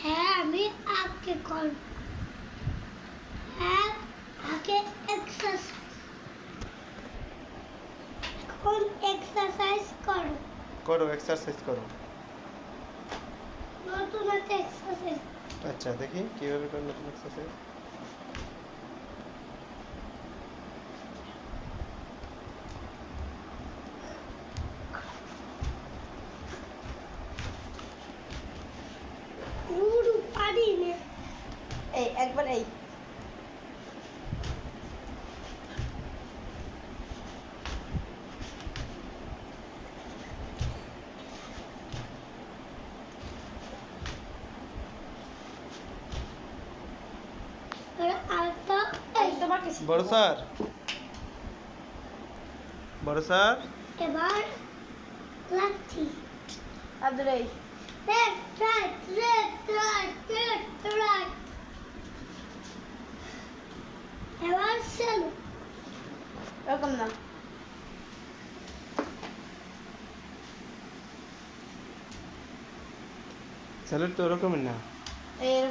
হ্যাঁ আমি আগে করব। হ্যাঁ আগে এক্সারসাইজ। এখন এক্সারসাইজ করো। করো, এক্সারসাইজ করো। নতুন একটা এক্সারসাইজ। আচ্ছা দেখি কিভাবে করো নতুন এক্সারসাইজ। গুরু পারি না। এই একবার এই আর আরেকটা এই তোমার কিছু বড় স্যার, বড় স্যার, এবার লাঠি। আব্দুল এই left right left right left right. এবার চলো। এরকম না স্যালুট তো ওরকমই না। এই